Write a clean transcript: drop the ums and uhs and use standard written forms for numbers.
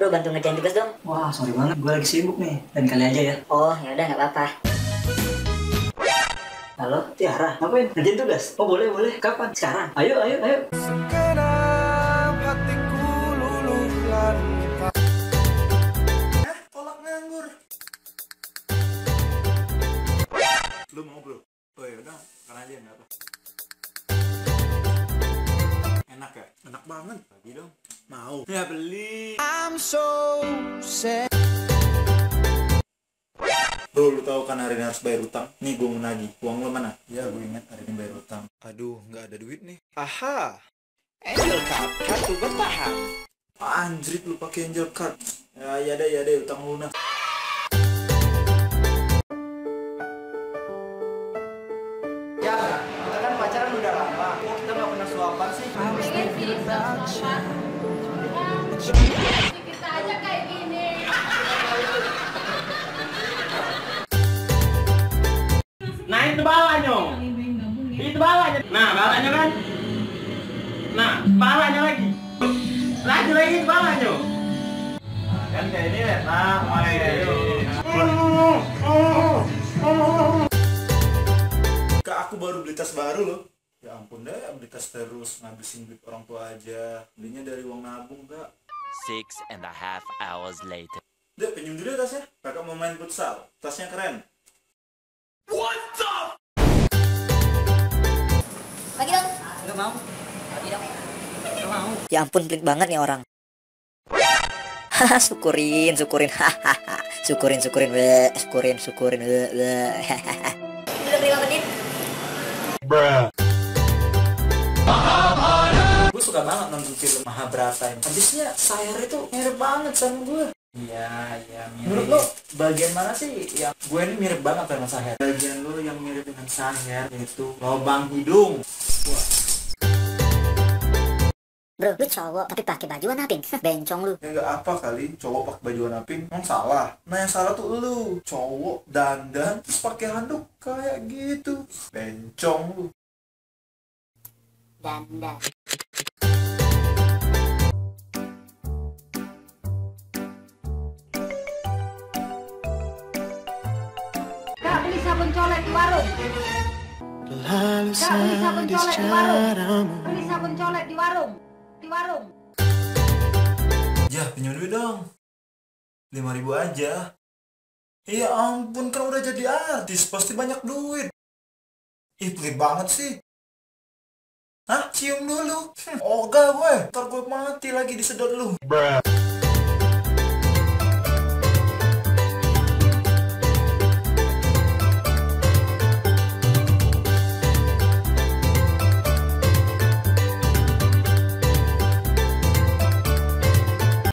bro, bantu ngerjain tugas dong. Wah, sorry banget, gue lagi sibuk nih. Dan kali aja ya. Oh, ya udah nggak apa-apa. Halo, Tiara, ngapain? Ngerjain tugas? Oh, boleh, boleh. Kapan? Sekarang? Ayo, ayo, ayo. Segenap hatiku luluhkan. Tolak nganggur. Lu mau bro? Oh ya udah, kan aja nggak apa. Enak ya? Enak banget. Bagi dong. Mau? Ya beli. I'm so sad. Bro, lu tahu kan hari ini harus bayar utang? Nih gue mau nagih. Uang lu mana? Ya gue ingat hari ini bayar utang. Aduh, nggak ada duit nih. Aha, Angel Card, kartu bertahan. Anjrit, lu pakai Angel Card. Ya deh, utang lunas. Ya, kita kan pacaran udah lama. Kok kita nggak pernah suapan sih? Kita aja kayak gini. Nah itu bawahnya. Itu bawahnya. Nah bawahnya kan. Nah bawahnya lagi. Lagi itu bawahnya. Kan kayak ini ya. Nah main. Kak, aku baru beli tas baru loh. Ya ampun deh, beli tas terus ngabisin duit orang tua aja. Belinya dari uang nabung, Kak. 6.5 hours later. Dek, pinjam dulu ya tasnya. Kakak mau main futsal. Tasnya keren. Bagi dong. Nggak mau. Bagi dong. Nggak mau. Ya ampun, pelit banget nih orang. Haha, syukurin. Hahaha. Syukurin. Bleh. Syukurin. Bleh. Belum 5 menit. Gue suka banget nonton film Mahabharata ini. Habisnya Sayar itu mirip banget sama gue. Iya, mirip. Menurut lo, bagian mana sih yang gue ini mirip banget sama Sayar? Bagian lo yang mirip dengan Sayar yaitu lubang hidung. Wah. Bro, lu cowok tapi pakai baju warna pink. Bencong lu. Ya nggak apa kali cowok pakai baju warna pink, emang salah. Nah yang salah tuh lu, cowok dandan terus pakai handuk kayak gitu. Bencong lu. Dandan. Kak, beli sabun colek di warung. Lalu Kak, beli sabun colek di warung. Beli sabun colek di warung. Di warung. Ya, pinjam duit dong. 5.000 aja. Ya ampun, kan udah jadi artis, pasti banyak duit. Ih, pelit banget sih. Hah? Cium dulu? Ogah gue, ntar gue mati lagi disedot lu.